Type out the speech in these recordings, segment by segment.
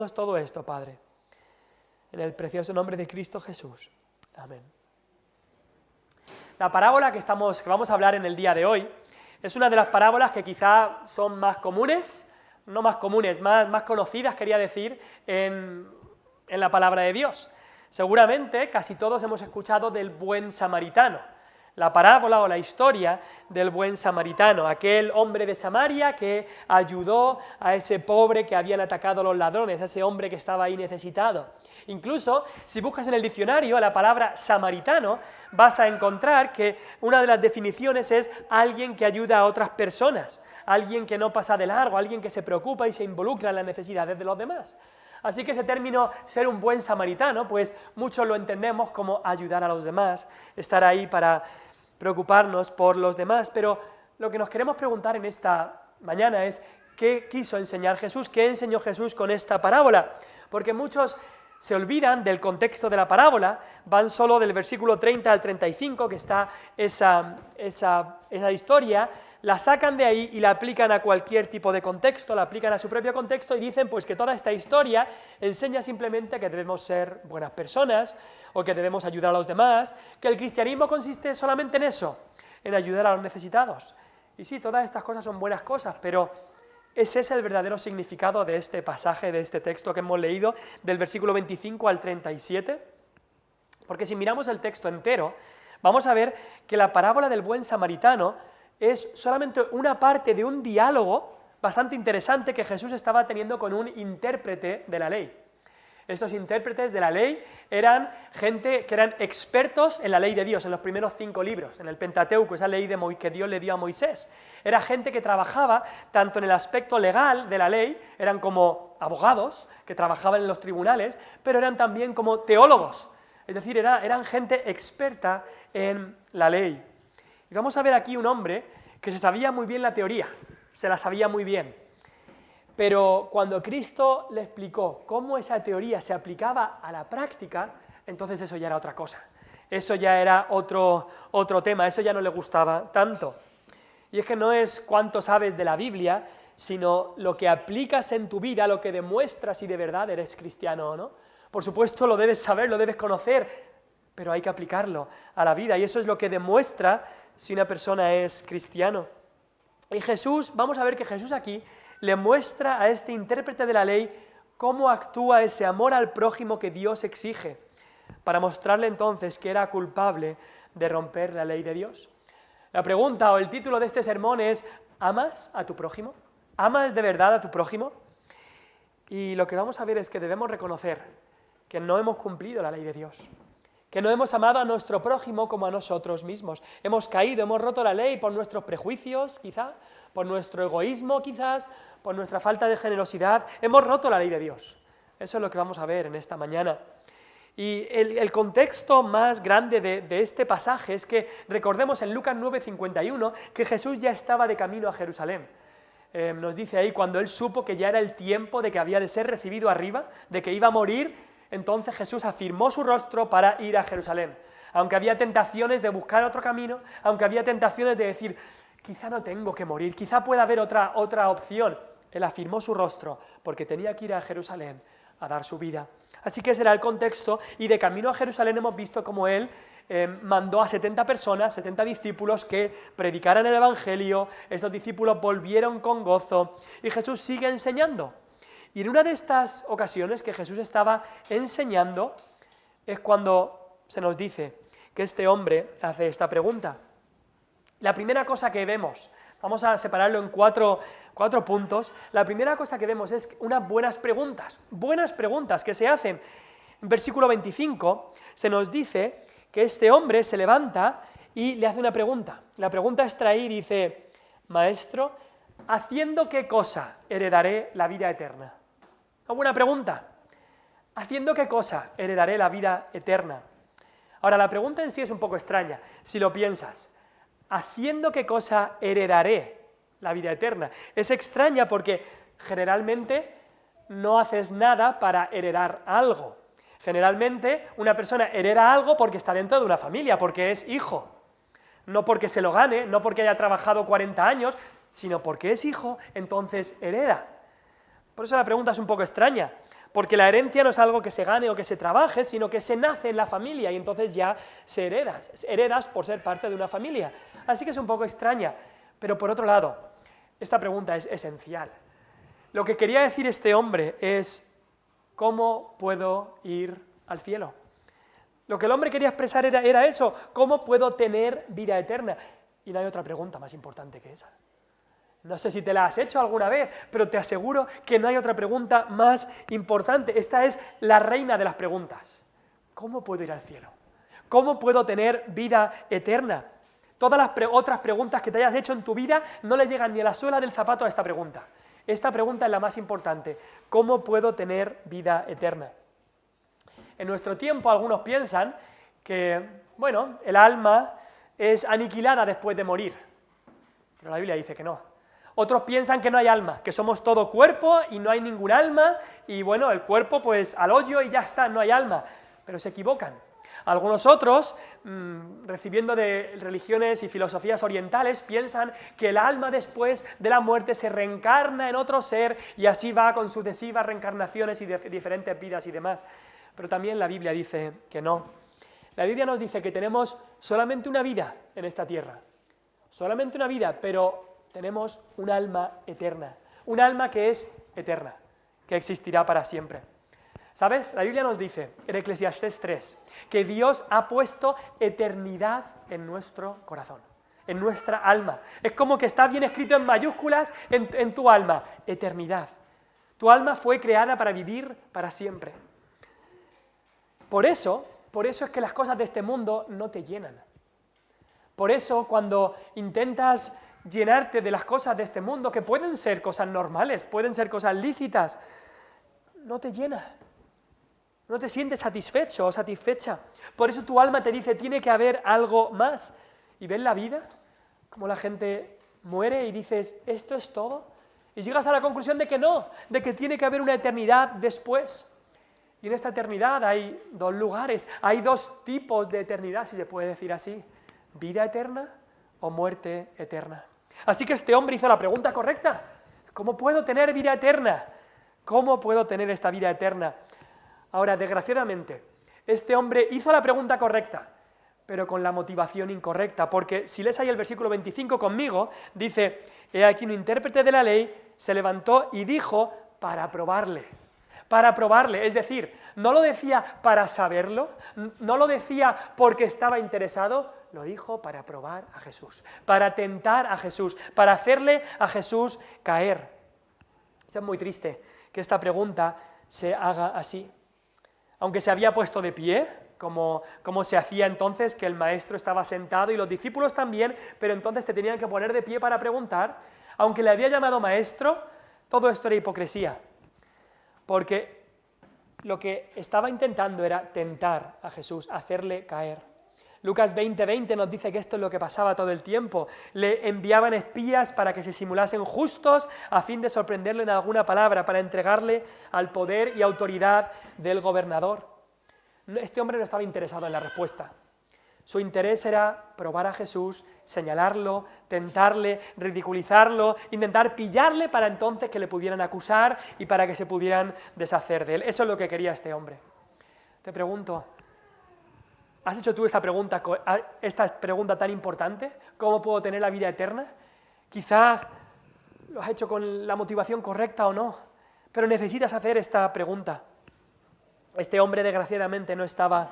todo esto, Padre, en el precioso nombre de Cristo Jesús. Amén. La parábola que vamos a hablar en el día de hoy es una de las parábolas que quizá son más comunes, no más comunes, más conocidas, quería decir, en la palabra de Dios. Seguramente casi todos hemos escuchado del buen samaritano, la parábola o la historia del buen samaritano, aquel hombre de Samaria que ayudó a ese pobre que habían atacado los ladrones, a ese hombre que estaba ahí necesitado. Incluso, si buscas en el diccionario la palabra samaritano, vas a encontrar que una de las definiciones es alguien que ayuda a otras personas, alguien que no pasa de largo, alguien que se preocupa y se involucra en las necesidades de los demás. Así que ese término, ser un buen samaritano, pues muchos lo entendemos como ayudar a los demás, estar ahí para preocuparnos por los demás, pero lo que nos queremos preguntar en esta mañana es ¿qué quiso enseñar Jesús? ¿Qué enseñó Jesús con esta parábola? Porque muchos se olvidan del contexto de la parábola, van solo del versículo 30 al 35, que está esa historia, la sacan de ahí y la aplican a cualquier tipo de contexto, la aplican a su propio contexto y dicen pues que toda esta historia enseña simplemente que debemos ser buenas personas o que debemos ayudar a los demás, que el cristianismo consiste solamente en eso, en ayudar a los necesitados. Y sí, todas estas cosas son buenas cosas, pero ese es el verdadero significado de este pasaje, de este texto que hemos leído, del versículo 25 al 37, porque si miramos el texto entero, vamos a ver que la parábola del buen samaritano es solamente una parte de un diálogo bastante interesante que Jesús estaba teniendo con un intérprete de la ley. Estos intérpretes de la ley eran gente que eran expertos en la ley de Dios, en los primeros 5 libros, en el Pentateuco, esa ley que Dios le dio a Moisés. Era gente que trabajaba tanto en el aspecto legal de la ley, eran como abogados que trabajaban en los tribunales, pero eran también como teólogos, es decir, eran gente experta en la ley. Y vamos a ver aquí un hombre que se sabía muy bien la teoría, se la sabía muy bien, pero cuando Cristo le explicó cómo esa teoría se aplicaba a la práctica, entonces eso ya era otra cosa, eso ya era otro tema, eso ya no le gustaba tanto. Y es que no es cuánto sabes de la Biblia, sino lo que aplicas en tu vida, lo que demuestras si de verdad eres cristiano o no. Por supuesto lo debes saber, lo debes conocer, pero hay que aplicarlo a la vida, y eso es lo que demuestra si una persona es cristiano. Y Jesús, vamos a ver que Jesús aquí le muestra a este intérprete de la ley cómo actúa ese amor al prójimo que Dios exige, para mostrarle entonces que era culpable de romper la ley de Dios. La pregunta o el título de este sermón es ¿amas a tu prójimo? ¿Amas de verdad a tu prójimo? Y lo que vamos a ver es que debemos reconocer que no hemos cumplido la ley de Dios, que no hemos amado a nuestro prójimo como a nosotros mismos. Hemos caído, hemos roto la ley por nuestros prejuicios, quizá, por nuestro egoísmo, quizás, por nuestra falta de generosidad. Hemos roto la ley de Dios. Eso es lo que vamos a ver en esta mañana. Y el contexto más grande de este pasaje es que recordemos en Lucas 9:51 que Jesús ya estaba de camino a Jerusalén. Nos dice ahí, cuando él supo que ya era el tiempo de que había de ser recibido arriba, de que iba a morir, entonces Jesús afirmó su rostro para ir a Jerusalén. Aunque había tentaciones de buscar otro camino, aunque había tentaciones de decir, quizá no tengo que morir, quizá pueda haber otra opción. Él afirmó su rostro porque tenía que ir a Jerusalén a dar su vida. Así que ese era el contexto, y de camino a Jerusalén hemos visto cómo él mandó a 70 personas, 70 discípulos que predicaran el Evangelio. Esos discípulos volvieron con gozo y Jesús sigue enseñando. Y en una de estas ocasiones que Jesús estaba enseñando es cuando se nos dice que este hombre hace esta pregunta. La primera cosa que vemos, vamos a separarlo en cuatro puntos, la primera cosa que vemos es unas buenas preguntas que se hacen. En versículo 25 se nos dice que este hombre se levanta y le hace una pregunta. La pregunta extraída y dice, Maestro, ¿haciendo qué cosa heredaré la vida eterna? Una buena pregunta. ¿Haciendo qué cosa heredaré la vida eterna? Ahora, la pregunta en sí es un poco extraña, si lo piensas. ¿Haciendo qué cosa heredaré la vida eterna? Es extraña porque generalmente no haces nada para heredar algo. Generalmente una persona hereda algo porque está dentro de una familia, porque es hijo. No porque se lo gane, no porque haya trabajado 40 años, sino porque es hijo, entonces hereda. Por eso la pregunta es un poco extraña, porque la herencia no es algo que se gane o que se trabaje, sino que se nace en la familia y entonces ya se heredas por ser parte de una familia. Así que es un poco extraña, pero por otro lado, esta pregunta es esencial. Lo que quería decir este hombre es, ¿cómo puedo ir al cielo? Lo que el hombre quería expresar era eso, ¿cómo puedo tener vida eterna? Y no hay otra pregunta más importante que esa. No sé si te la has hecho alguna vez, pero te aseguro que no hay otra pregunta más importante. Esta es la reina de las preguntas. ¿Cómo puedo ir al cielo? ¿Cómo puedo tener vida eterna? Todas las otras preguntas que te hayas hecho en tu vida no le llegan ni a la suela del zapato a esta pregunta. Esta pregunta es la más importante. ¿Cómo puedo tener vida eterna? En nuestro tiempo algunos piensan que, bueno, el alma es aniquilada después de morir. Pero la Biblia dice que no. Otros piensan que no hay alma, que somos todo cuerpo y no hay ningún alma, y bueno, el cuerpo pues al hoyo y ya está, no hay alma. Pero se equivocan. Algunos otros, recibiendo de religiones y filosofías orientales, piensan que el alma después de la muerte se reencarna en otro ser y así va con sucesivas reencarnaciones y diferentes vidas y demás. Pero también la Biblia dice que no. La Biblia nos dice que tenemos solamente una vida en esta tierra. Solamente una vida, pero tenemos un alma eterna. Un alma que es eterna, que existirá para siempre. ¿Sabes? La Biblia nos dice, en Eclesiastés 3, que Dios ha puesto eternidad en nuestro corazón, en nuestra alma. Es como que está bien escrito en mayúsculas en tu alma, eternidad. Tu alma fue creada para vivir para siempre. Por eso es que las cosas de este mundo no te llenan. Por eso cuando intentas llenarte de las cosas de este mundo, que pueden ser cosas normales, pueden ser cosas lícitas, no te llena. No te sientes satisfecho o satisfecha. Por eso tu alma te dice, tiene que haber algo más. Y ves la vida, como la gente muere y dices, ¿esto es todo? Y llegas a la conclusión de que no, de que tiene que haber una eternidad después. Y en esta eternidad hay dos lugares, hay dos tipos de eternidad, si se puede decir así, vida eterna o muerte eterna. Así que este hombre hizo la pregunta correcta, ¿cómo puedo tener vida eterna? ¿Cómo puedo tener esta vida eterna? Ahora, desgraciadamente, este hombre hizo la pregunta correcta, pero con la motivación incorrecta, porque si lees ahí el versículo 25 conmigo, dice, he aquí un intérprete de la ley se levantó y dijo para probarle, es decir, no lo decía para saberlo, no lo decía porque estaba interesado, lo dijo para probar a Jesús, para tentar a Jesús, para hacerle a Jesús caer. Es muy triste que esta pregunta se haga así. Aunque se había puesto de pie, como se hacía entonces, que el maestro estaba sentado y los discípulos también, pero entonces te tenían que poner de pie para preguntar, aunque le había llamado maestro, todo esto era hipocresía. Porque lo que estaba intentando era tentar a Jesús, hacerle caer. Lucas 20:20 nos dice que esto es lo que pasaba todo el tiempo. Le enviaban espías para que se simulasen justos a fin de sorprenderle en alguna palabra, para entregarle al poder y autoridad del gobernador. Este hombre no estaba interesado en la respuesta. Su interés era probar a Jesús, señalarlo, tentarle, ridiculizarlo, intentar pillarle para entonces que le pudieran acusar y para que se pudieran deshacer de él. Eso es lo que quería este hombre. Te pregunto, ¿has hecho tú esta pregunta tan importante? ¿Cómo puedo tener la vida eterna? Quizá lo has hecho con la motivación correcta o no, pero necesitas hacer esta pregunta. Este hombre desgraciadamente no estaba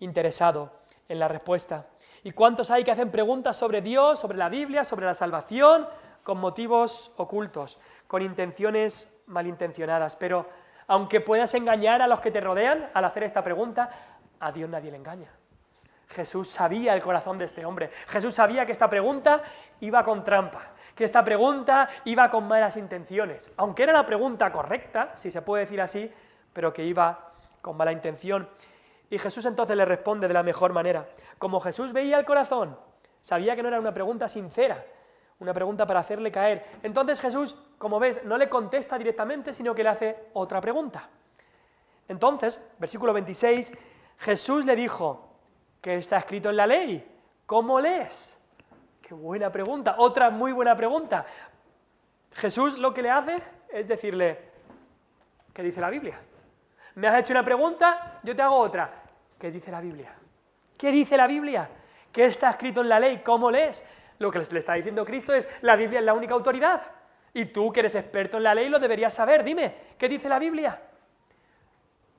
interesado en la respuesta. ¿Y cuántos hay que hacen preguntas sobre Dios, sobre la Biblia, sobre la salvación, con motivos ocultos, con intenciones malintencionadas? Pero aunque puedas engañar a los que te rodean al hacer esta pregunta, a Dios nadie le engaña. Jesús sabía el corazón de este hombre. Jesús sabía que esta pregunta iba con trampa, que esta pregunta iba con malas intenciones. Aunque era la pregunta correcta, si se puede decir así, pero que iba con mala intención. Y Jesús entonces le responde de la mejor manera. Como Jesús veía el corazón, sabía que no era una pregunta sincera, una pregunta para hacerle caer. Entonces Jesús, como ves, no le contesta directamente, sino que le hace otra pregunta. Entonces, versículo 26, Jesús le dijo, ¿qué está escrito en la ley? ¿Cómo lees? Qué buena pregunta, otra muy buena pregunta. Jesús lo que le hace es decirle, ¿qué dice la Biblia? Me has hecho una pregunta, yo te hago otra. ¿Qué dice la Biblia? ¿Qué dice la Biblia? ¿Qué está escrito en la ley? ¿Cómo lees? Lo que le está diciendo Cristo es, la Biblia es la única autoridad. Y tú, que eres experto en la ley, lo deberías saber. Dime, ¿qué dice la Biblia?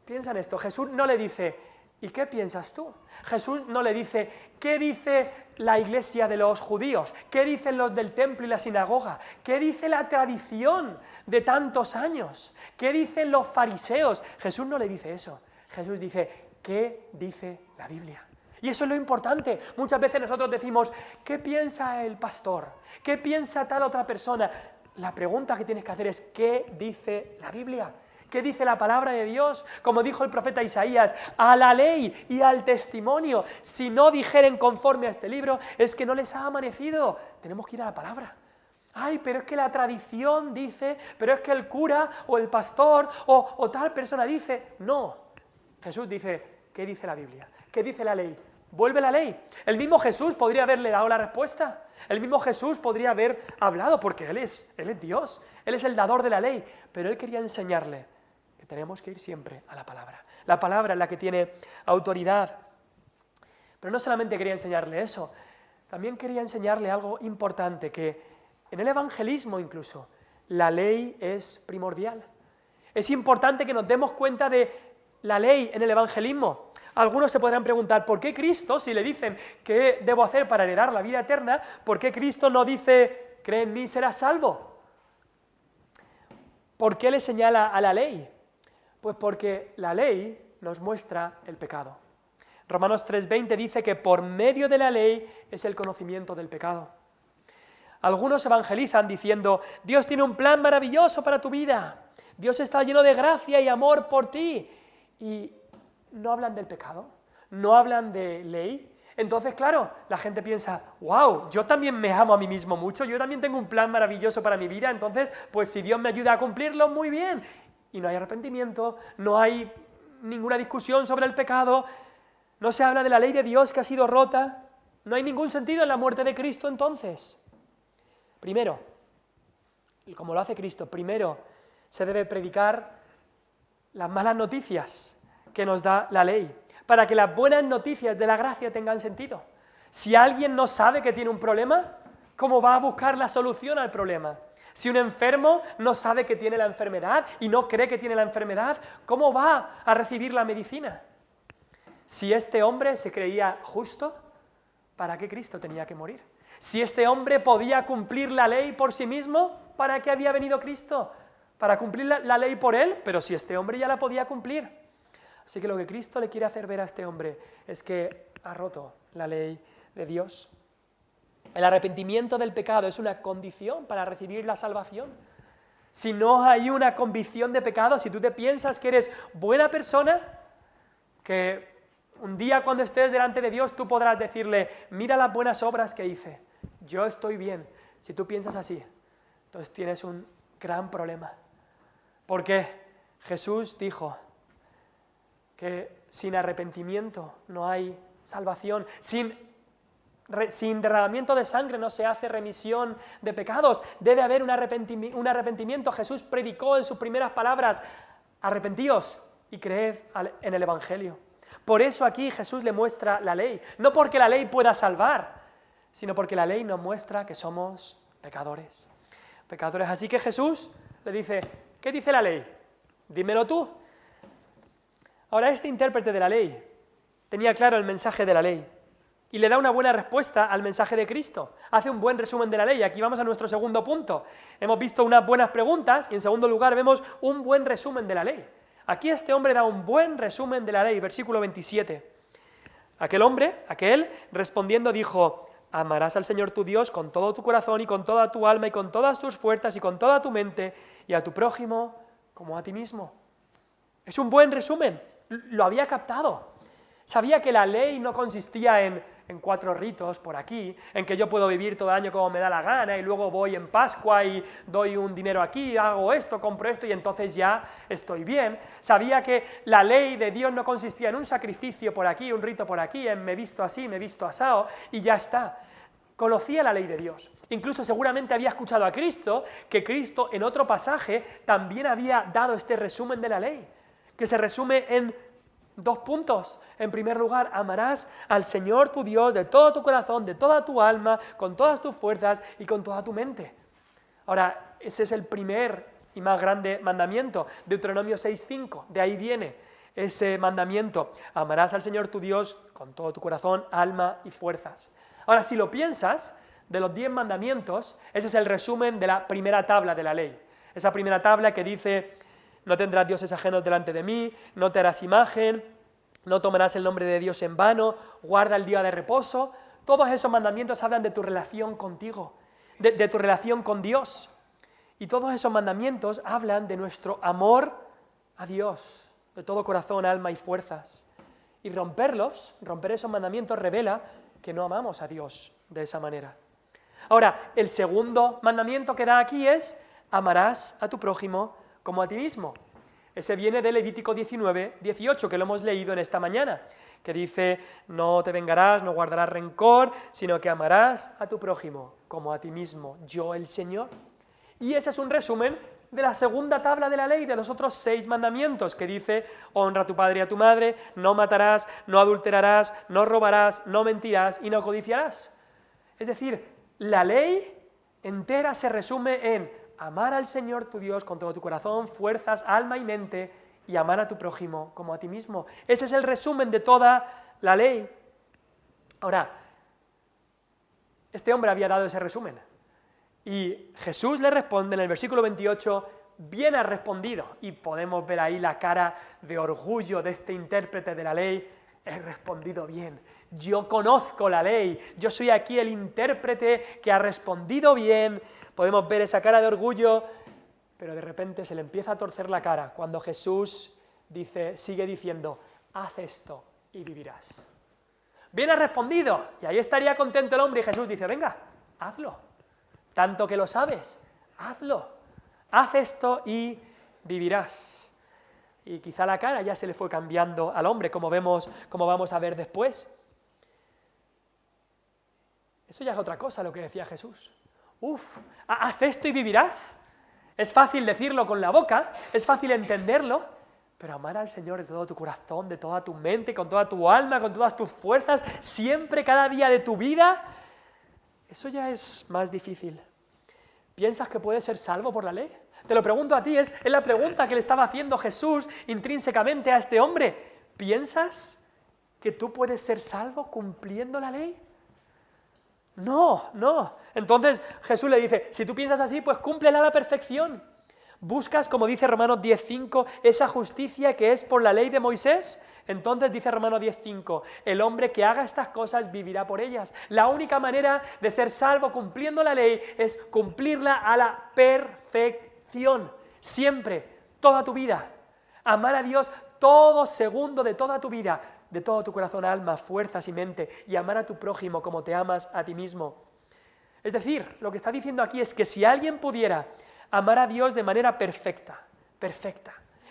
Piensa en esto. Jesús no le dice, ¿y qué piensas tú? Jesús no le dice, ¿qué dice la iglesia de los judíos? ¿Qué dicen los del templo y la sinagoga? ¿Qué dice la tradición de tantos años? ¿Qué dicen los fariseos? Jesús no le dice eso. Jesús dice, ¿qué dice la Biblia? Y eso es lo importante. Muchas veces nosotros decimos, ¿qué piensa el pastor? ¿Qué piensa tal otra persona? La pregunta que tienes que hacer es, ¿qué dice la Biblia? ¿Qué dice la palabra de Dios? Como dijo el profeta Isaías, a la ley y al testimonio, si no dijeren conforme a este libro, es que no les ha amanecido. Tenemos que ir a la palabra. Ay, pero es que la tradición dice, pero es que el cura o el pastor o tal persona dice. No. Jesús dice, ¿qué dice la Biblia? ¿Qué dice la ley? Vuelve la ley. El mismo Jesús podría haberle dado la respuesta. El mismo Jesús podría haber hablado, porque Él es Dios. Él es el dador de la ley. Pero Él quería enseñarle que tenemos que ir siempre a la palabra. La palabra es la que tiene autoridad. Pero no solamente quería enseñarle eso, también quería enseñarle algo importante, que en el evangelismo incluso la ley es primordial. Es importante que nos demos cuenta de la ley en el evangelismo. Algunos se podrán preguntar, ¿por qué Cristo, si le dicen qué debo hacer para heredar la vida eterna, por qué Cristo no dice, cree en mí y serás salvo? ¿Por qué le señala a la ley? Pues porque la ley nos muestra el pecado. Romanos 3:20 dice que por medio de la ley es el conocimiento del pecado. Algunos evangelizan diciendo, Dios tiene un plan maravilloso para tu vida, Dios está lleno de gracia y amor por ti, y no hablan del pecado, no hablan de ley. Entonces, claro, la gente piensa, wow, yo también me amo a mí mismo mucho, yo también tengo un plan maravilloso para mi vida, entonces, pues si Dios me ayuda a cumplirlo, muy bien. Y no hay arrepentimiento, no hay ninguna discusión sobre el pecado, no se habla de la ley de Dios que ha sido rota, no hay ningún sentido en la muerte de Cristo entonces. Primero, y como lo hace Cristo, primero se debe predicar las malas noticias que nos da la ley, para que las buenas noticias de la gracia tengan sentido. Si alguien no sabe que tiene un problema, ¿cómo va a buscar la solución al problema? Si un enfermo no sabe que tiene la enfermedad y no cree que tiene la enfermedad, ¿cómo va a recibir la medicina? Si este hombre se creía justo, ¿para qué Cristo tenía que morir? Si este hombre podía cumplir la ley por sí mismo, ¿para qué había venido Cristo? Para cumplir la ley por él, pero si este hombre ya la podía cumplir. Así que lo que Cristo le quiere hacer ver a este hombre es que ha roto la ley de Dios. El arrepentimiento del pecado es una condición para recibir la salvación. Si no hay una convicción de pecado, si tú te piensas que eres buena persona, que un día cuando estés delante de Dios tú podrás decirle, mira las buenas obras que hice, yo estoy bien. Si tú piensas así, entonces tienes un gran problema. Porque Jesús dijo que sin arrepentimiento no hay salvación, sin derramamiento de sangre no se hace remisión de pecados, debe haber un arrepentimiento. Jesús predicó en sus primeras palabras, arrepentíos y creed en el Evangelio. Por eso aquí Jesús le muestra la ley, no porque la ley pueda salvar, sino porque la ley nos muestra que somos pecadores. Pecadores. Así que Jesús le dice, ¿qué dice la ley? Dímelo tú. Ahora, este intérprete de la ley tenía claro el mensaje de la ley y le da una buena respuesta al mensaje de Cristo. Hace un buen resumen de la ley. Aquí vamos a nuestro segundo punto. Hemos visto unas buenas preguntas y en segundo lugar vemos un buen resumen de la ley. Aquí este hombre da un buen resumen de la ley, versículo 27. Aquel respondiendo dijo, amarás al Señor tu Dios con todo tu corazón y con toda tu alma y con todas tus fuerzas y con toda tu mente y a tu prójimo como a ti mismo. Es un buen resumen. Lo había captado. Sabía que la ley no consistía en 4 ritos por aquí, en que yo puedo vivir todo el año como me da la gana y luego voy en Pascua y doy un dinero aquí, hago esto, compro esto y entonces ya estoy bien. Sabía que la ley de Dios no consistía en un sacrificio por aquí, un rito por aquí, en me visto así, me visto asao y ya está. Conocía la ley de Dios. Incluso seguramente había escuchado a Cristo, que Cristo en otro pasaje también había dado este resumen de la ley. que se resume en 2 puntos. En primer lugar, amarás al Señor tu Dios de todo tu corazón, de toda tu alma, con todas tus fuerzas y con toda tu mente. Ahora, ese es el primer y más grande mandamiento, Deuteronomio 6:5, de ahí viene ese mandamiento, amarás al Señor tu Dios con todo tu corazón, alma y fuerzas. Ahora, si lo piensas, de los 10 mandamientos, ese es el resumen de la primera tabla de la ley. Esa primera tabla que dice, no tendrás dioses ajenos delante de mí, no te harás imagen, no tomarás el nombre de Dios en vano, guarda el día de reposo. Todos esos mandamientos hablan de tu relación contigo, de tu relación con Dios. Y todos esos mandamientos hablan de nuestro amor a Dios, de todo corazón, alma y fuerzas. Y romper esos mandamientos revela que no amamos a Dios de esa manera. Ahora, el segundo mandamiento que da aquí es, amarás a tu prójimo como a ti mismo. Ese viene de Levítico 19:18, que lo hemos leído en esta mañana, que dice, no te vengarás, no guardarás rencor, sino que amarás a tu prójimo como a ti mismo, yo el Señor. Y ese es un resumen de la segunda tabla de la ley, de los otros 6 mandamientos, que dice, honra a tu padre y a tu madre, no matarás, no adulterarás, no robarás, no mentirás y no codiciarás. Es decir, la ley entera se resume en amar al Señor tu Dios con todo tu corazón, fuerzas, alma y mente, y amar a tu prójimo como a ti mismo. Ese es el resumen de toda la ley. Ahora, este hombre había dado ese resumen, y Jesús le responde en el versículo 28, bien has respondido, y podemos ver ahí la cara de orgullo de este intérprete de la ley, he respondido bien, yo conozco la ley, yo soy aquí el intérprete que ha respondido bien. Podemos ver esa cara de orgullo, pero de repente se le empieza a torcer la cara cuando Jesús sigue diciendo, haz esto y vivirás. Bien has respondido, y ahí estaría contento el hombre, y Jesús dice, venga, hazlo, tanto que lo sabes, hazlo, haz esto y vivirás. Y quizá la cara ya se le fue cambiando al hombre, como vamos a ver después. Eso ya es otra cosa lo que decía Jesús. Haz esto y vivirás. Es fácil decirlo con la boca, es fácil entenderlo, pero amar al Señor de todo tu corazón, de toda tu mente, con toda tu alma, con todas tus fuerzas, siempre, cada día de tu vida, eso ya es más difícil. ¿Piensas que puedes ser salvo por la ley? Te lo pregunto a ti, es la pregunta que le estaba haciendo Jesús intrínsecamente a este hombre. ¿Piensas que tú puedes ser salvo cumpliendo la ley? No. Entonces Jesús le dice, si tú piensas así, pues cúmplela a la perfección. ¿Buscas, como dice Romanos 10:5, esa justicia que es por la ley de Moisés? Entonces dice Romanos 10:5, el hombre que haga estas cosas vivirá por ellas. La única manera de ser salvo cumpliendo la ley es cumplirla a la perfección. Siempre, toda tu vida. Amar a Dios todo segundo de toda tu vida, de todo tu corazón, alma, fuerzas y mente, y amar a tu prójimo como te amas a ti mismo. Es decir, lo que está diciendo aquí es que si alguien pudiera amar a Dios de manera perfecta,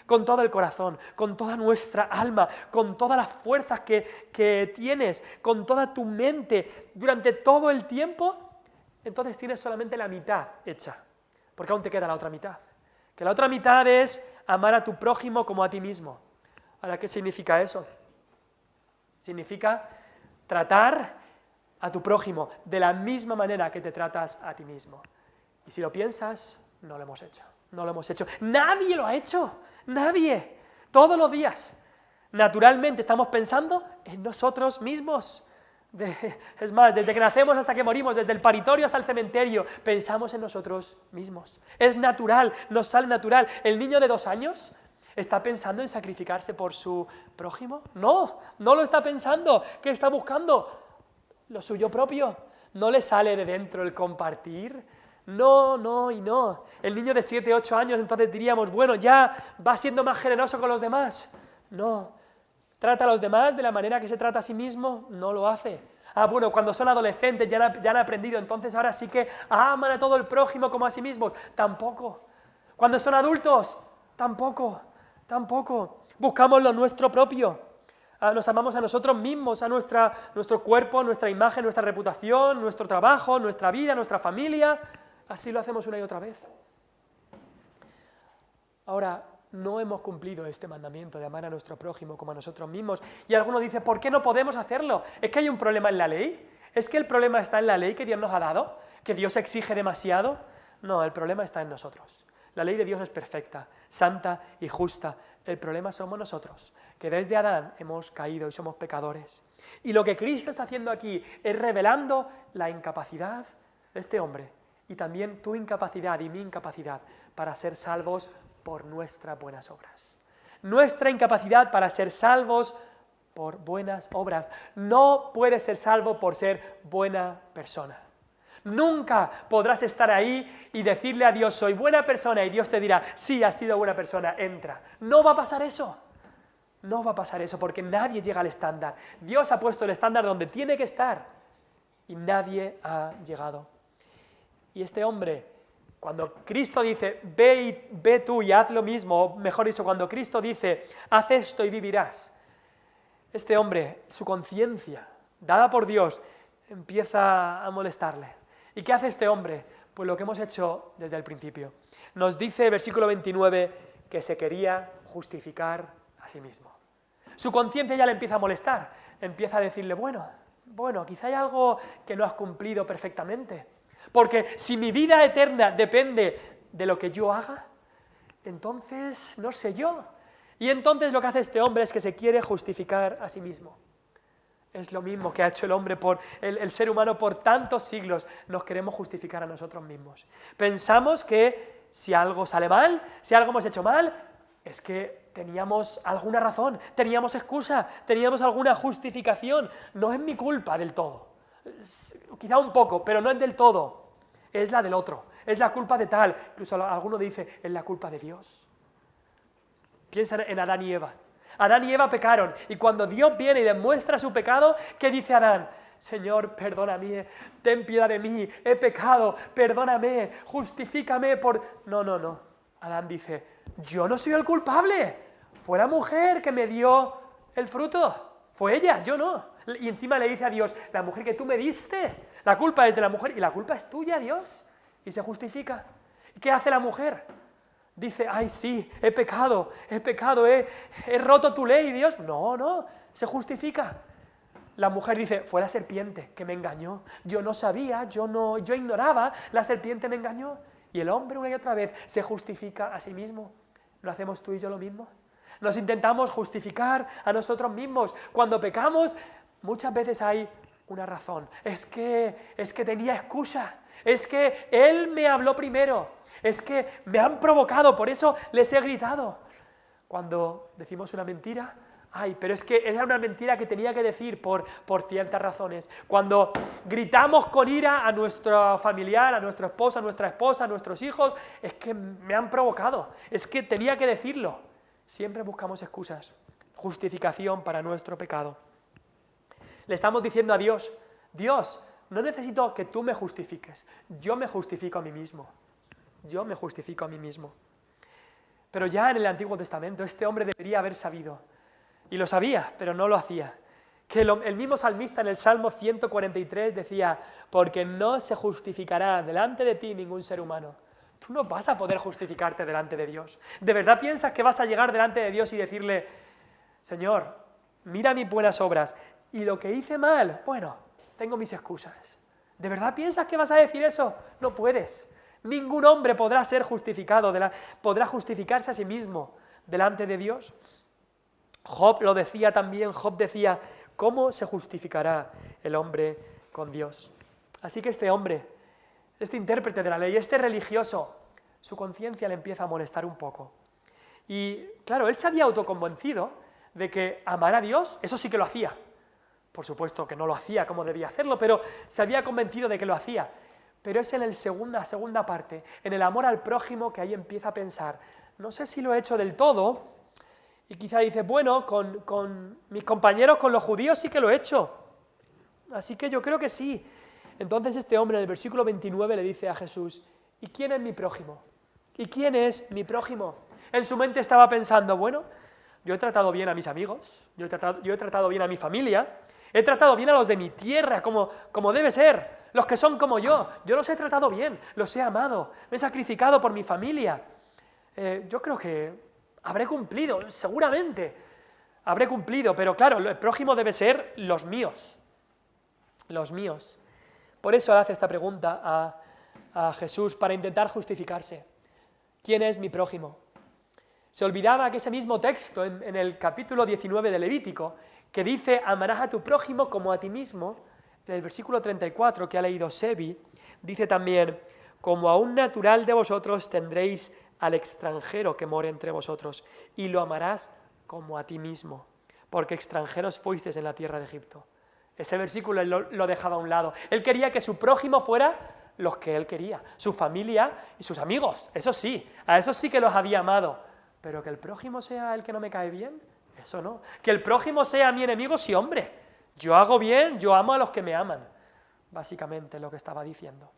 con todo el corazón, con toda nuestra alma, con todas las fuerzas que tienes, con toda tu mente, durante todo el tiempo, entonces tienes solamente la mitad hecha, porque aún te queda la otra mitad. Que la otra mitad es amar a tu prójimo como a ti mismo. Ahora, ¿qué significa eso? Significa tratar a tu prójimo de la misma manera que te tratas a ti mismo. Y si lo piensas, no lo hemos hecho. Nadie lo ha hecho. Nadie. Todos los días. Naturalmente estamos pensando en nosotros mismos. Es más, desde que nacemos hasta que morimos, desde el paritorio hasta el cementerio, pensamos en nosotros mismos. Es natural, nos sale natural. El niño de 2 años ¿está pensando en sacrificarse por su prójimo? No lo está pensando. ¿Qué está buscando? Lo suyo propio. ¿No le sale de dentro el compartir? No. El niño de 7, 8 años, entonces diríamos, bueno, ya va siendo más generoso con los demás. No. ¿Trata a los demás de la manera que se trata a sí mismo? No lo hace. Bueno, cuando son adolescentes ya han aprendido, entonces ahora sí que aman a todo el prójimo como a sí mismos. Tampoco. Cuando son adultos, tampoco. Buscamos lo nuestro propio. Nos amamos a nosotros mismos, a nuestro cuerpo, nuestra imagen, nuestra reputación, nuestro trabajo, nuestra vida, nuestra familia. Así lo hacemos una y otra vez. Ahora, no hemos cumplido este mandamiento de amar a nuestro prójimo como a nosotros mismos. Y alguno dice, ¿por qué no podemos hacerlo? ¿Es que hay un problema en la ley? ¿Es que el problema está en la ley que Dios nos ha dado? ¿Que Dios exige demasiado? No, el problema está en nosotros. La ley de Dios es perfecta, santa y justa. El problema somos nosotros, que desde Adán hemos caído y somos pecadores. Y lo que Cristo está haciendo aquí es revelando la incapacidad de este hombre y también tu incapacidad y mi incapacidad para ser salvos por nuestras buenas obras. Nuestra incapacidad para ser salvos por buenas obras. No puedes ser salvo por ser buena persona. Nunca podrás estar ahí y decirle a Dios, soy buena persona, y Dios te dirá, sí, has sido buena persona, entra. No va a pasar eso. No va a pasar eso porque nadie llega al estándar. Dios ha puesto el estándar donde tiene que estar y nadie ha llegado. Y este hombre, cuando Cristo dice, ve tú y haz lo mismo, o mejor dicho, cuando Cristo dice, haz esto y vivirás, este hombre, su conciencia, dada por Dios, empieza a molestarle. ¿Y qué hace este hombre? Pues lo que hemos hecho desde el principio. Nos dice, versículo 29, que se quería justificar a sí mismo. Su conciencia ya le empieza a molestar, empieza a decirle, bueno, quizá hay algo que no has cumplido perfectamente. Porque si mi vida eterna depende de lo que yo haga, entonces no sé yo. Y entonces lo que hace este hombre es que se quiere justificar a sí mismo. Es lo mismo que ha hecho el hombre, el ser humano por tantos siglos. Nos queremos justificar a nosotros mismos. Pensamos que si algo sale mal, si algo hemos hecho mal, es que teníamos alguna razón, teníamos excusa, teníamos alguna justificación. No es mi culpa del todo. Quizá un poco, pero no es del todo. Es la del otro, es la culpa de tal. Incluso alguno dice, es la culpa de Dios. Piensa en Adán y Eva. Adán y Eva pecaron, y cuando Dios viene y demuestra su pecado, ¿qué dice Adán? Señor, perdóname, ten piedad de mí, he pecado, perdóname, justifícame por... No. Adán dice, yo no soy el culpable, fue la mujer que me dio el fruto, fue ella, yo no. Y encima le dice a Dios, la mujer que tú me diste, la culpa es de la mujer y la culpa es tuya, Dios. Y se justifica. ¿Y qué hace la mujer? Dice, ay sí, he pecado, he roto tu ley, Dios. No, se justifica. La mujer dice, fue la serpiente que me engañó. Yo no sabía, yo ignoraba, la serpiente me engañó. Y el hombre una y otra vez se justifica a sí mismo. ¿No hacemos tú y yo lo mismo? Nos intentamos justificar a nosotros mismos. Cuando pecamos, muchas veces hay una razón. Es que tenía excusa. Es que él me habló primero. Es que me han provocado, por eso les he gritado. Cuando decimos una mentira, pero es que era una mentira que tenía que decir por ciertas razones. Cuando gritamos con ira a nuestro familiar, a nuestro esposo, a nuestra esposa, a nuestros hijos, es que me han provocado, es que tenía que decirlo. Siempre buscamos excusas, justificación para nuestro pecado. Le estamos diciendo a Dios, Dios, no necesito que tú me justifiques, yo me justifico a mí mismo. Yo me justifico a mí mismo. Pero ya en el Antiguo Testamento este hombre debería haber sabido, y lo sabía, pero no lo hacía, que el mismo salmista en el Salmo 143 decía, porque no se justificará delante de ti ningún ser humano. Tú no vas a poder justificarte delante de Dios. ¿De verdad piensas que vas a llegar delante de Dios y decirle, Señor, mira mis buenas obras, y lo que hice mal, bueno, tengo mis excusas? ¿De verdad piensas que vas a decir eso? No puedes. Ningún hombre podrá ser justificado, podrá justificarse a sí mismo delante de Dios. Job lo decía también, Job decía, ¿cómo se justificará el hombre con Dios? Así que este hombre, este intérprete de la ley, este religioso, su conciencia le empieza a molestar un poco. Y claro, él se había autoconvencido de que amar a Dios, eso sí que lo hacía. Por supuesto que no lo hacía como debía hacerlo, pero se había convencido de que lo hacía. Pero es en la segunda parte, en el amor al prójimo, que ahí empieza a pensar, no sé si lo he hecho del todo, y quizá dice, bueno, con mis compañeros, con los judíos sí que lo he hecho, así que yo creo que sí. Entonces este hombre en el versículo 29 le dice a Jesús, ¿y quién es mi prójimo? ¿Y quién es mi prójimo? En su mente estaba pensando, bueno, yo he tratado bien a mis amigos, yo he tratado bien a mi familia, he tratado bien a los de mi tierra, como debe ser. Los que son como yo los he tratado bien, los he amado, me he sacrificado por mi familia. Yo creo que habré cumplido, seguramente habré cumplido, pero claro, el prójimo debe ser los míos. Los míos. Por eso hace esta pregunta a Jesús, para intentar justificarse. ¿Quién es mi prójimo? Se olvidaba que ese mismo texto en el capítulo 19 de Levítico, que dice, amarás a tu prójimo como a ti mismo, en el versículo 34 que ha leído Sebi, dice también, como a un natural de vosotros tendréis al extranjero que more entre vosotros, y lo amarás como a ti mismo, porque extranjeros fuisteis en la tierra de Egipto. Ese versículo él lo dejaba a un lado. Él quería que su prójimo fuera los que él quería, su familia y sus amigos, eso sí, a esos sí que los había amado, pero que el prójimo sea el que no me cae bien, eso no. Que el prójimo sea mi enemigo, sí, hombre, yo hago bien, yo amo a los que me aman, básicamente lo que estaba diciendo.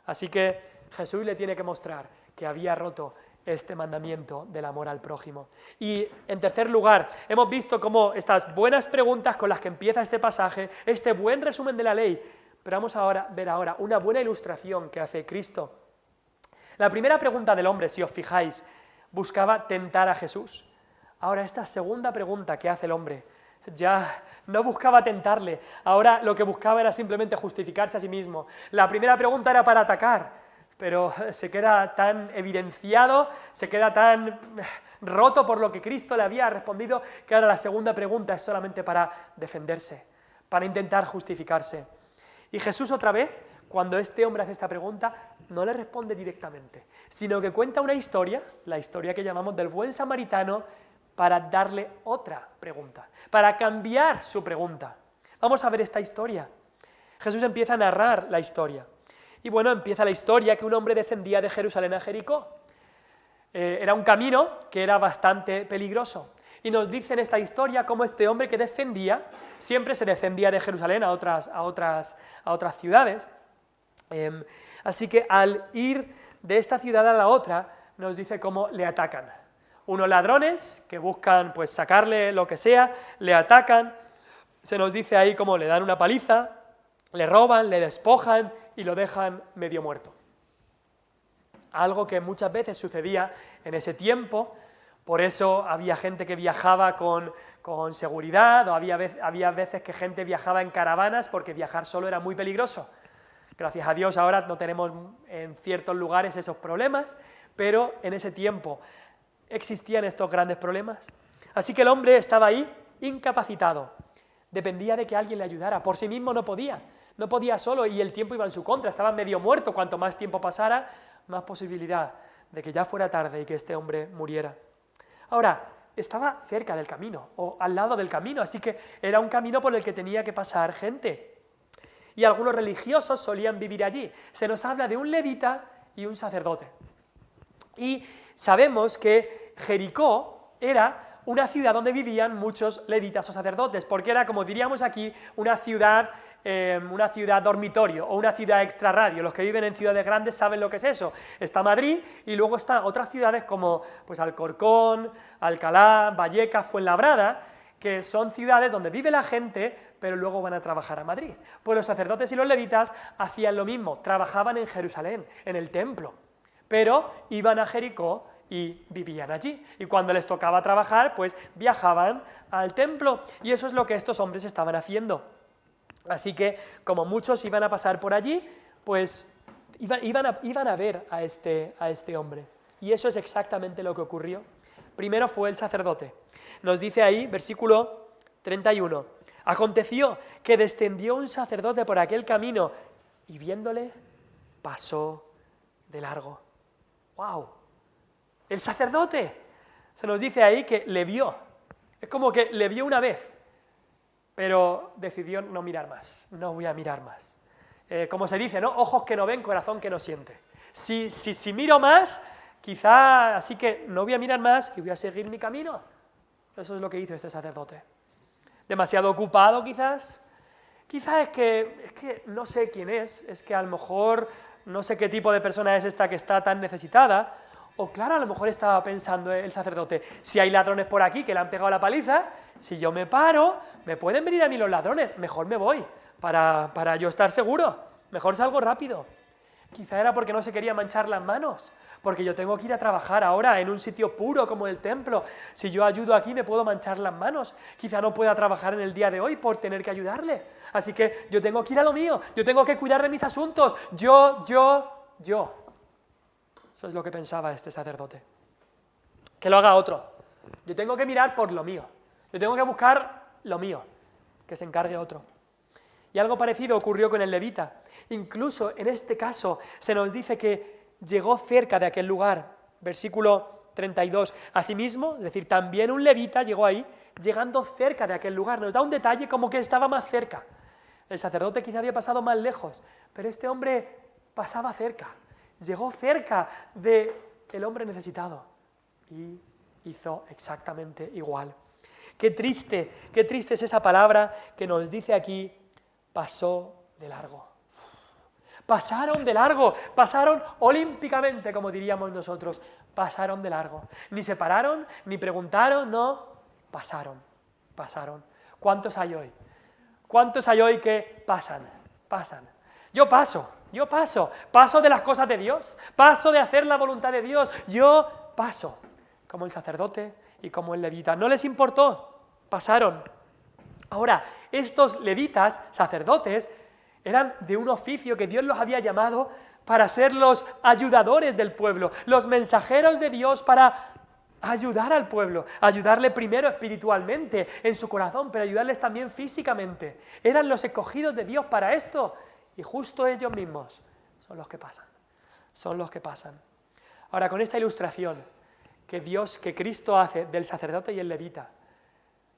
Así que Jesús le tiene que mostrar que había roto este mandamiento del amor al prójimo. Y en tercer lugar, hemos visto cómo estas buenas preguntas con las que empieza este pasaje, este buen resumen de la ley, pero vamos a ver ahora una buena ilustración que hace Cristo. La primera pregunta del hombre, si os fijáis, buscaba tentar a Jesús. Ahora esta segunda pregunta que hace el hombre, ya no buscaba tentarle, ahora lo que buscaba era simplemente justificarse a sí mismo. La primera pregunta era para atacar, pero se queda tan evidenciado, se queda tan roto por lo que Cristo le había respondido, que ahora la segunda pregunta es solamente para defenderse, para intentar justificarse. Y Jesús otra vez, cuando este hombre hace esta pregunta, no le responde directamente, sino que cuenta una historia, la historia que llamamos del buen samaritano, para darle otra pregunta, para cambiar su pregunta. Vamos a ver esta historia. Jesús empieza a narrar la historia. Y bueno, empieza la historia que un hombre descendía de Jerusalén a Jericó. Era un camino que era bastante peligroso. Y nos dice en esta historia cómo este hombre que descendía, siempre se descendía de Jerusalén a otras ciudades. Así que al ir de esta ciudad a la otra, nos dice cómo le atacan. Unos ladrones que buscan pues sacarle lo que sea, le atacan, se nos dice ahí cómo le dan una paliza, le roban, le despojan y lo dejan medio muerto. Algo que muchas veces sucedía en ese tiempo, por eso había gente que viajaba con seguridad, o había veces que gente viajaba en caravanas porque viajar solo era muy peligroso. Gracias a Dios ahora no tenemos en ciertos lugares esos problemas, pero en ese tiempo existían estos grandes problemas. Así que el hombre estaba ahí incapacitado, dependía de que alguien le ayudara, por sí mismo no podía solo y el tiempo iba en su contra, estaba medio muerto, cuanto más tiempo pasara, más posibilidad de que ya fuera tarde y que este hombre muriera. Ahora, estaba cerca del camino, o al lado del camino, así que era un camino por el que tenía que pasar gente. Y algunos religiosos solían vivir allí. Se nos habla de un levita y un sacerdote. Y sabemos que Jericó era una ciudad donde vivían muchos levitas o sacerdotes, porque era, como diríamos aquí, una ciudad dormitorio o una ciudad extrarradio. Los que viven en ciudades grandes saben lo que es eso. Está Madrid y luego están otras ciudades como pues, Alcorcón, Alcalá, Vallecas, Fuenlabrada, que son ciudades donde vive la gente, pero luego van a trabajar a Madrid. Pues los sacerdotes y los levitas hacían lo mismo, trabajaban en Jerusalén, en el templo, pero iban a Jericó y vivían allí. Y cuando les tocaba trabajar, pues viajaban al templo. Y eso es lo que estos hombres estaban haciendo. Así que, como muchos iban a pasar por allí, pues iban a ver a este hombre. Y eso es exactamente lo que ocurrió. Primero fue el sacerdote. Nos dice ahí, versículo 31, aconteció que descendió un sacerdote por aquel camino y viéndole, pasó de largo. ¡Wow! El sacerdote, se nos dice ahí que le vio. Es como que le vio una vez, pero decidió no mirar más, no voy a mirar más. Como se dice, ¿no? Ojos que no ven, corazón que no siente. Si miro más, quizá, así que no voy a mirar más y voy a seguir mi camino. Eso es lo que hizo este sacerdote. Demasiado ocupado quizás. Quizás es que no sé quién es que a lo mejor no sé qué tipo de persona es esta que está tan necesitada. O claro, a lo mejor estaba pensando el sacerdote, si hay ladrones por aquí que le han pegado la paliza, si yo me paro, me pueden venir a mí los ladrones, mejor me voy, para yo estar seguro, mejor salgo rápido. Quizá era porque no se quería manchar las manos, porque yo tengo que ir a trabajar ahora en un sitio puro como el templo. Si yo ayudo aquí me puedo manchar las manos. Quizá no pueda trabajar en el día de hoy por tener que ayudarle. Así que yo tengo que ir a lo mío, yo tengo que cuidar de mis asuntos. Yo. Eso es lo que pensaba este sacerdote. Que lo haga otro. Yo tengo que mirar por lo mío. Yo tengo que buscar lo mío. Que se encargue otro. Y algo parecido ocurrió con el levita. Incluso en este caso se nos dice que llegó cerca de aquel lugar. Versículo 32. Asimismo, es decir, también un levita llegó ahí, llegando cerca de aquel lugar. Nos da un detalle como que estaba más cerca. El sacerdote quizá había pasado más lejos, pero este hombre pasaba cerca. Llegó cerca del hombre necesitado y hizo exactamente igual. Qué triste es esa palabra que nos dice aquí, pasó de largo. Pasaron de largo, pasaron olímpicamente, como diríamos nosotros, pasaron de largo. Ni se pararon, ni preguntaron, no, pasaron. ¿Cuántos hay hoy? ¿Cuántos hay hoy que pasan? Yo paso de las cosas de Dios, paso de hacer la voluntad de Dios, yo paso, como el sacerdote y como el levita. No les importó, pasaron. Ahora, estos levitas, sacerdotes, eran de un oficio que Dios los había llamado para ser los ayudadores del pueblo, los mensajeros de Dios para ayudar al pueblo, ayudarle primero espiritualmente, en su corazón, pero ayudarles también físicamente. Eran los escogidos de Dios para esto, y justo ellos mismos son los que pasan. Ahora, con esta ilustración que Cristo hace del sacerdote y el levita,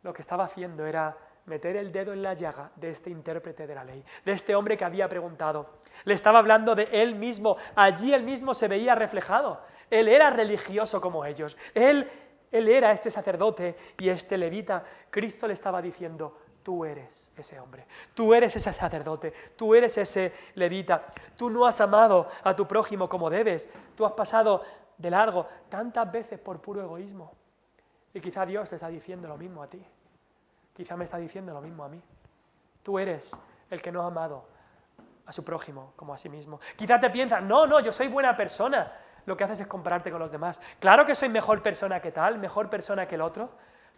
lo que estaba haciendo era meter el dedo en la llaga de este intérprete de la ley, de este hombre que había preguntado. Le estaba hablando de él mismo, allí él mismo se veía reflejado. Él era religioso como ellos, él era este sacerdote y este levita. Cristo le estaba diciendo, tú eres ese hombre, tú eres ese sacerdote, tú eres ese levita, tú no has amado a tu prójimo como debes, tú has pasado de largo tantas veces por puro egoísmo. Y quizá Dios te está diciendo lo mismo a ti. Quizá me está diciendo lo mismo a mí. Tú eres el que no ha amado a su prójimo como a sí mismo. Quizá te piensas, no, yo soy buena persona. Lo que haces es compararte con los demás. Claro que soy mejor persona que tal, mejor persona que el otro,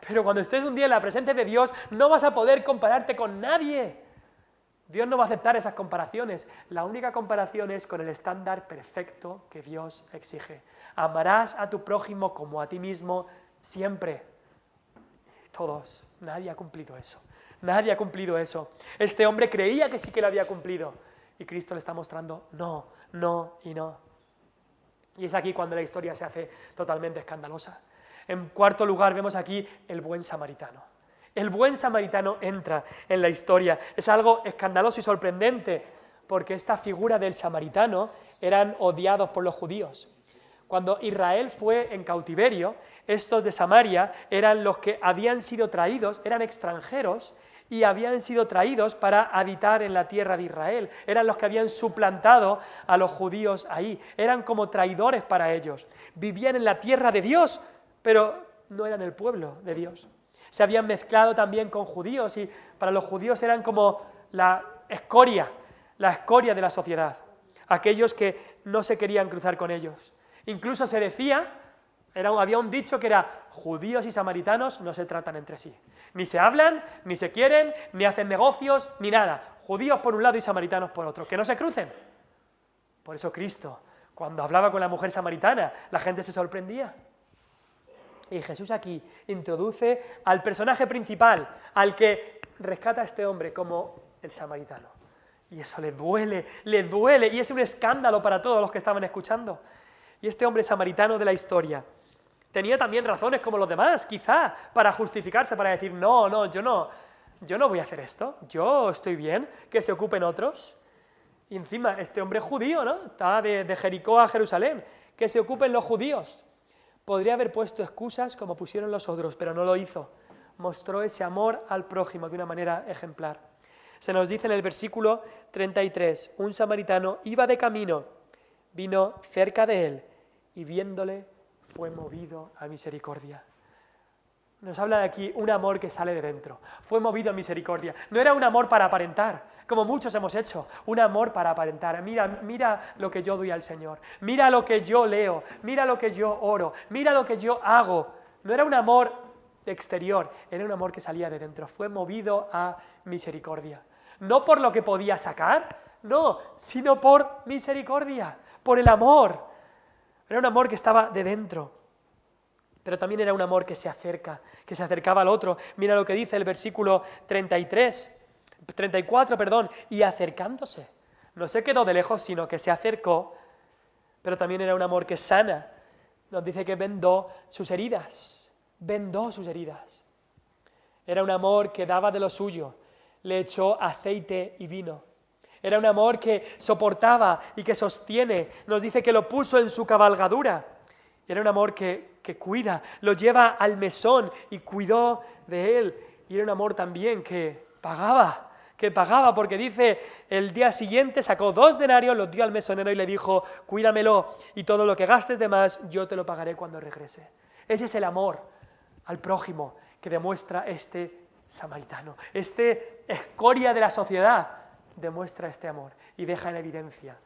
pero cuando estés un día en la presencia de Dios no vas a poder compararte con nadie. Dios no va a aceptar esas comparaciones. La única comparación es con el estándar perfecto que Dios exige. Amarás a tu prójimo como a ti mismo siempre. Todos. Nadie ha cumplido eso. Este hombre creía que sí que lo había cumplido. Y Cristo le está mostrando no. Y es aquí cuando la historia se hace totalmente escandalosa. En cuarto lugar vemos aquí el buen samaritano. El buen samaritano entra en la historia. Es algo escandaloso y sorprendente porque esta figura del samaritano eran odiados por los judíos. Cuando Israel fue en cautiverio, estos de Samaria eran los que habían sido traídos, eran extranjeros y habían sido traídos para habitar en la tierra de Israel. Eran los que habían suplantado a los judíos ahí. Eran como traidores para ellos. Vivían en la tierra de Dios, pero no eran el pueblo de Dios. Se habían mezclado también con judíos y para los judíos eran como la escoria de la sociedad. Aquellos que no se querían cruzar con ellos. Incluso se decía, había un dicho que era, judíos y samaritanos no se tratan entre sí. Ni se hablan, ni se quieren, ni hacen negocios, ni nada. Judíos por un lado y samaritanos por otro. Que no se crucen. Por eso Cristo, cuando hablaba con la mujer samaritana, la gente se sorprendía. Y Jesús aquí introduce al personaje principal, al que rescata a este hombre como el samaritano. Y eso le duele, y es un escándalo para todos los que estaban escuchando. Y este hombre samaritano de la historia tenía también razones como los demás, quizá, para justificarse, para decir, no, yo no voy a hacer esto, yo estoy bien, que se ocupen otros. Y encima, este hombre judío, ¿no? Está de Jericó a Jerusalén, que se ocupen los judíos. Podría haber puesto excusas como pusieron los otros, pero no lo hizo. Mostró ese amor al prójimo de una manera ejemplar. Se nos dice en el versículo 33, un samaritano iba de camino, vino cerca de él y viéndole fue movido a misericordia. Nos habla de aquí un amor que sale de dentro. Fue movido a misericordia. No era un amor para aparentar, como muchos hemos hecho. Un amor para aparentar. Mira lo que yo doy al Señor. Mira lo que yo leo. Mira lo que yo oro. Mira lo que yo hago. No era un amor exterior, era un amor que salía de dentro. Fue movido a misericordia. No por lo que podía sacar, no, sino por misericordia, por el amor. Era un amor que estaba de dentro. Pero también era un amor que se acercaba al otro. Mira lo que dice el versículo 34, y acercándose. No se quedó de lejos, sino que se acercó, pero también era un amor que sana. Nos dice que vendó sus heridas. Era un amor que daba de lo suyo, le echó aceite y vino. Era un amor que soportaba y que sostiene. Nos dice que lo puso en su cabalgadura. Era un amor que cuida, lo lleva al mesón y cuidó de él. Y era un amor también que pagaba, porque dice, el día siguiente sacó 2 denarios, los dio al mesonero y le dijo, cuídamelo y todo lo que gastes de más yo te lo pagaré cuando regrese. Ese es el amor al prójimo que demuestra este samaritano. Este escoria de la sociedad demuestra este amor y deja en evidencia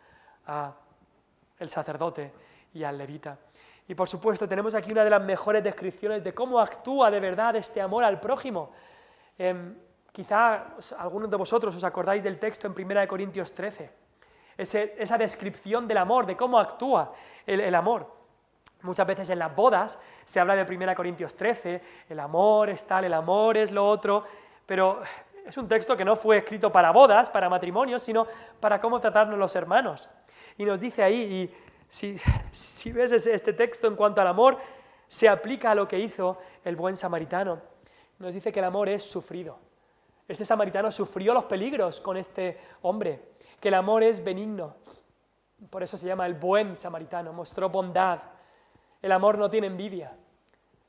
al sacerdote y al levita. Y por supuesto tenemos aquí una de las mejores descripciones de cómo actúa de verdad este amor al prójimo. Quizá algunos de vosotros os acordáis del texto en 1 Corintios 13, esa descripción del amor, de cómo actúa el amor. Muchas veces en las bodas se habla de 1 Corintios 13, el amor es tal, el amor es lo otro, pero es un texto que no fue escrito para bodas, para matrimonios, sino para cómo tratarnos los hermanos. Y nos dice ahí, y si ves este texto en cuanto al amor, se aplica a lo que hizo el buen samaritano. Nos dice que el amor es sufrido. Este samaritano sufrió los peligros con este hombre, que el amor es benigno. Por eso se llama el buen samaritano, mostró bondad. El amor no tiene envidia.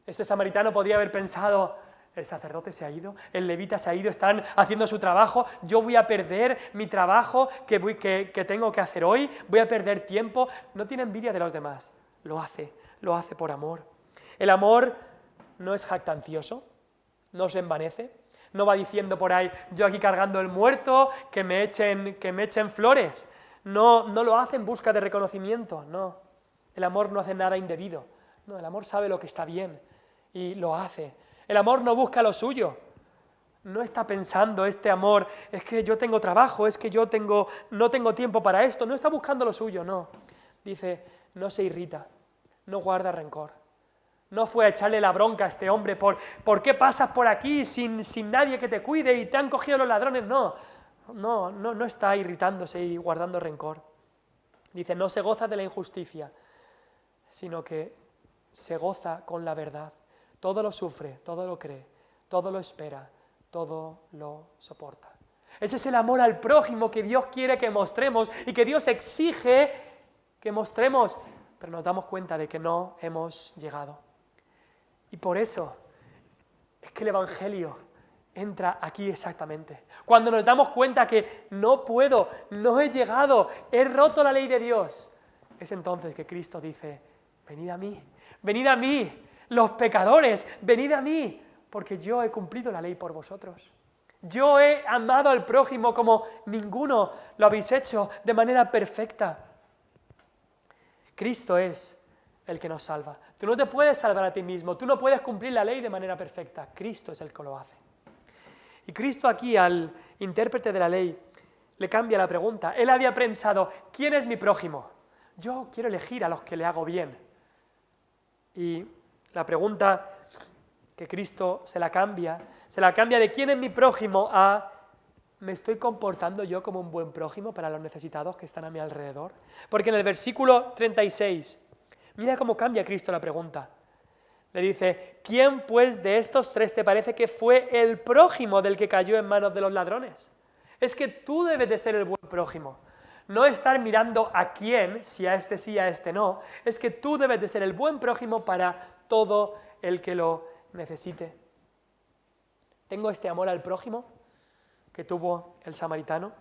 Este samaritano podría haber pensado, el sacerdote se ha ido, el levita se ha ido, están haciendo su trabajo, yo voy a perder mi trabajo que tengo que hacer hoy, voy a perder tiempo. No tiene envidia de los demás, lo hace por amor. El amor no es jactancioso, no se envanece, no va diciendo por ahí, yo aquí cargando el muerto, que me echen flores. No lo hace en busca de reconocimiento, no. El amor no hace nada indebido, no, el amor sabe lo que está bien y lo hace. El amor no busca lo suyo, no está pensando este amor, es que yo tengo trabajo, es que no tengo tiempo para esto, no está buscando lo suyo, no. Dice, no se irrita, no guarda rencor. No fue a echarle la bronca a este hombre por qué pasas por aquí sin nadie que te cuide y te han cogido los ladrones, no está irritándose y guardando rencor. Dice, no se goza de la injusticia, sino que se goza con la verdad. Todo lo sufre, todo lo cree, todo lo espera, todo lo soporta. Ese es el amor al prójimo que Dios quiere que mostremos y que Dios exige que mostremos, pero nos damos cuenta de que no hemos llegado. Y por eso es que el Evangelio entra aquí exactamente. Cuando nos damos cuenta que no puedo, no he llegado, he roto la ley de Dios, es entonces que Cristo dice, venid a mí, los pecadores, venid a mí, porque yo he cumplido la ley por vosotros. Yo he amado al prójimo como ninguno lo habéis hecho de manera perfecta. Cristo es el que nos salva. Tú no te puedes salvar a ti mismo, tú no puedes cumplir la ley de manera perfecta. Cristo es el que lo hace. Y Cristo aquí al intérprete de la ley le cambia la pregunta. Él había pensado, ¿quién es mi prójimo? Yo quiero elegir a los que le hago bien. Y la pregunta que Cristo se la cambia de quién es mi prójimo a ¿me estoy comportando yo como un buen prójimo para los necesitados que están a mi alrededor? Porque en el versículo 36, mira cómo cambia Cristo la pregunta. Le dice, ¿quién pues de estos 3 te parece que fue el prójimo del que cayó en manos de los ladrones? Es que tú debes de ser el buen prójimo. No estar mirando a quién, si a este sí, a este no. Es que tú debes de ser el buen prójimo para todo el que lo necesite. ¿Tengo este amor al prójimo que tuvo el samaritano?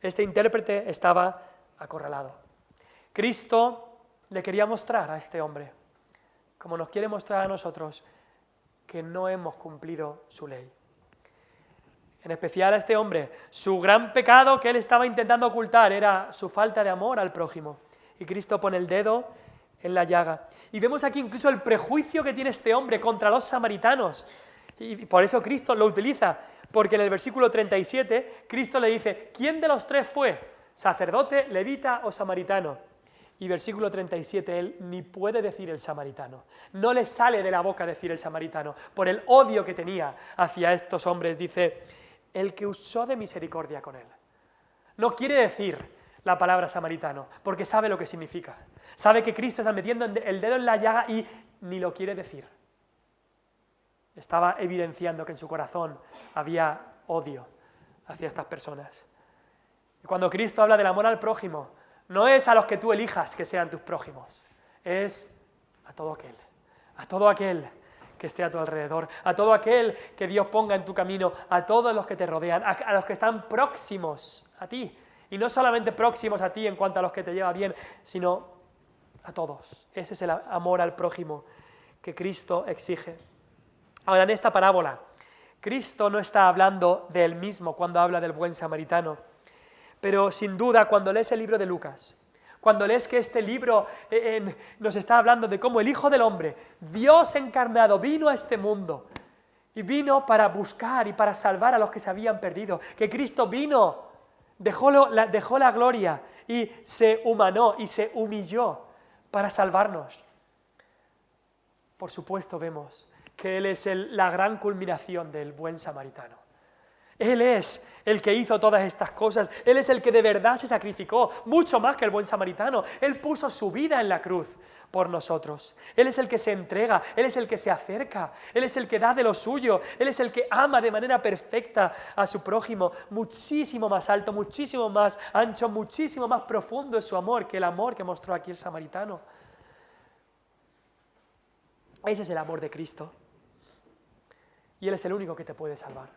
Este intérprete estaba acorralado. Cristo le quería mostrar a este hombre, como nos quiere mostrar a nosotros, que no hemos cumplido su ley. En especial a este hombre, su gran pecado que él estaba intentando ocultar era su falta de amor al prójimo. Y Cristo pone el dedo en la llaga. Y vemos aquí incluso el prejuicio que tiene este hombre contra los samaritanos. Y por eso Cristo lo utiliza, porque en el versículo 37 Cristo le dice, ¿quién de los tres fue? ¿Sacerdote, levita o samaritano? Y versículo 37, él ni puede decir el samaritano. No le sale de la boca decir el samaritano, por el odio que tenía hacia estos hombres. Dice, el que usó de misericordia con él. No quiere decir la palabra samaritano, porque sabe lo que significa. Sabe que Cristo está metiendo el dedo en la llaga y ni lo quiere decir. Estaba evidenciando que en su corazón había odio hacia estas personas. Y cuando Cristo habla del amor al prójimo, no es a los que tú elijas que sean tus prójimos, es a todo aquel que esté a tu alrededor, a todo aquel que Dios ponga en tu camino, a todos los que te rodean, a los que están próximos a ti. Y no solamente próximos a ti en cuanto a los que te lleva bien, sino a todos. Ese es el amor al prójimo que Cristo exige. Ahora, en esta parábola, Cristo no está hablando de él mismo cuando habla del buen samaritano, pero sin duda cuando lees el libro de Lucas, cuando lees que este libro nos está hablando de cómo el Hijo del Hombre, Dios encarnado, vino a este mundo y vino para buscar y para salvar a los que se habían perdido, que Cristo vino, dejó la gloria y se humanó y se humilló para salvarnos. Por supuesto vemos que Él es la gran culminación del buen samaritano. Él es el que hizo todas estas cosas. Él es el que de verdad se sacrificó, mucho más que el buen samaritano. Él puso su vida en la cruz por nosotros. Él es el que se entrega, Él es el que se acerca, Él es el que da de lo suyo, Él es el que ama de manera perfecta a su prójimo. Muchísimo más alto, muchísimo más ancho, muchísimo más profundo es su amor que el amor que mostró aquí el samaritano. Ese es el amor de Cristo. Y Él es el único que te puede salvar.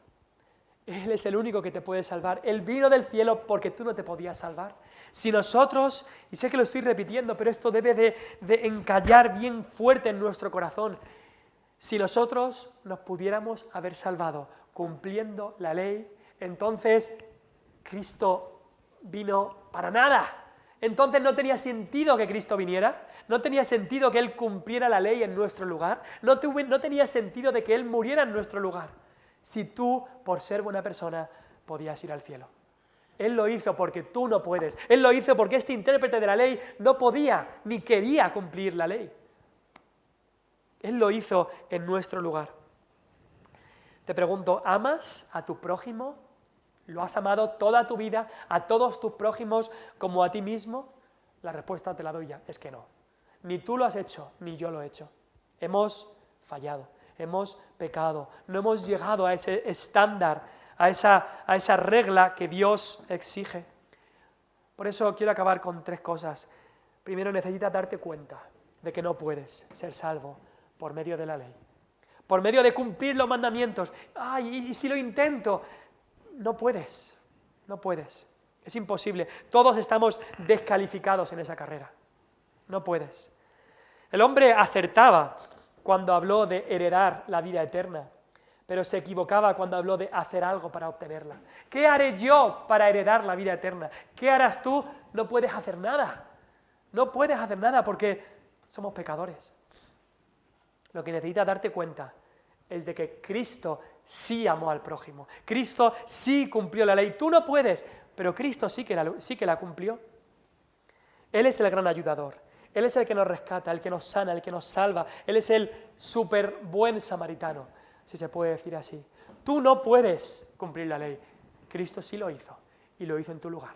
Él es el único que te puede salvar. Él vino del cielo porque tú no te podías salvar. Si nosotros, y sé que lo estoy repitiendo, pero esto debe de encallar bien fuerte en nuestro corazón. Si nosotros nos pudiéramos haber salvado cumpliendo la ley, entonces Cristo vino para nada. Entonces no tenía sentido que Cristo viniera, no tenía sentido que Él cumpliera la ley en nuestro lugar, no tenía sentido de que Él muriera en nuestro lugar. Si tú, por ser buena persona, podías ir al cielo. Él lo hizo porque tú no puedes. Él lo hizo porque este intérprete de la ley no podía ni quería cumplir la ley. Él lo hizo en nuestro lugar. Te pregunto, ¿amas a tu prójimo? ¿Lo has amado toda tu vida, a todos tus prójimos como a ti mismo? La respuesta te la doy ya, es que no. Ni tú lo has hecho, ni yo lo he hecho. Hemos fallado. Hemos pecado, no hemos llegado a ese estándar, a esa regla que Dios exige. Por eso quiero acabar con 3 cosas. Primero, necesitas darte cuenta de que no puedes ser salvo por medio de la ley, por medio de cumplir los mandamientos. ¡Ay, y si lo intento! No puedes, es imposible. Todos estamos descalificados en esa carrera, no puedes. El hombre acertaba cuando habló de heredar la vida eterna, pero se equivocaba cuando habló de hacer algo para obtenerla. ¿Qué haré yo para heredar la vida eterna? ¿Qué harás tú? No puedes hacer nada. No puedes hacer nada porque somos pecadores. Lo que necesitas darte cuenta es de que Cristo sí amó al prójimo. Cristo sí cumplió la ley. Tú no puedes, pero Cristo sí que la cumplió. Él es el gran ayudador. Él es el que nos rescata, el que nos sana, el que nos salva. Él es el súper buen samaritano, si se puede decir así. Tú no puedes cumplir la ley. Cristo sí lo hizo, y lo hizo en tu lugar.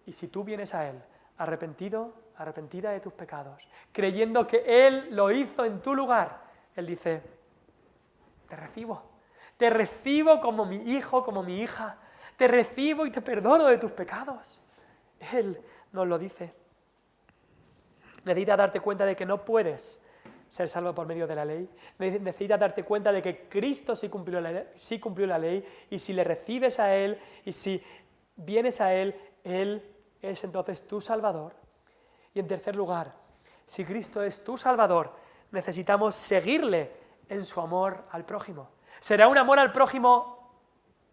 Y si tú vienes a Él arrepentida de tus pecados, creyendo que Él lo hizo en tu lugar, Él dice, te recibo como mi hijo, como mi hija, te recibo y te perdono de tus pecados. Él nos lo dice. Necesitas darte cuenta de que no puedes ser salvo por medio de la ley. Necesitas darte cuenta de que Cristo sí cumplió la ley, y si le recibes a Él y si vienes a Él, Él es entonces tu Salvador. Y en tercer lugar, si Cristo es tu Salvador, necesitamos seguirle en su amor al prójimo. Será un amor al prójimo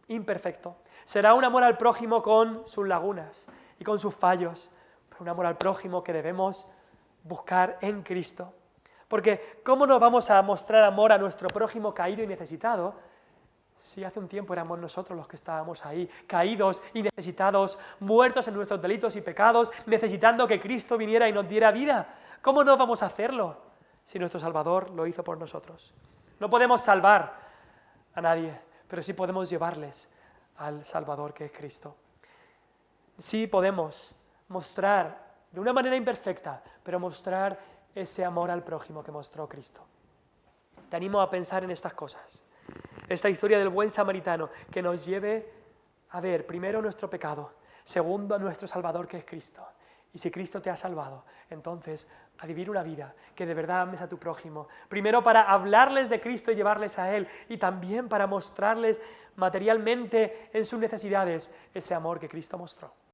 imperfecto, será un amor al prójimo con sus lagunas y con sus fallos, pero un amor al prójimo que debemos buscar en Cristo. Porque ¿cómo nos vamos a mostrar amor a nuestro prójimo caído y necesitado si hace un tiempo éramos nosotros los que estábamos ahí, caídos y necesitados, muertos en nuestros delitos y pecados, necesitando que Cristo viniera y nos diera vida? ¿Cómo no vamos a hacerlo si nuestro Salvador lo hizo por nosotros? No podemos salvar a nadie, pero sí podemos llevarles al Salvador que es Cristo. Sí podemos mostrar de una manera imperfecta, pero mostrar ese amor al prójimo que mostró Cristo. Te animo a pensar en estas cosas. Esta historia del buen samaritano que nos lleve a ver primero nuestro pecado, segundo a nuestro Salvador que es Cristo. Y si Cristo te ha salvado, entonces a vivir una vida que de verdad ames a tu prójimo. Primero para hablarles de Cristo y llevarles a Él, y también para mostrarles materialmente en sus necesidades ese amor que Cristo mostró.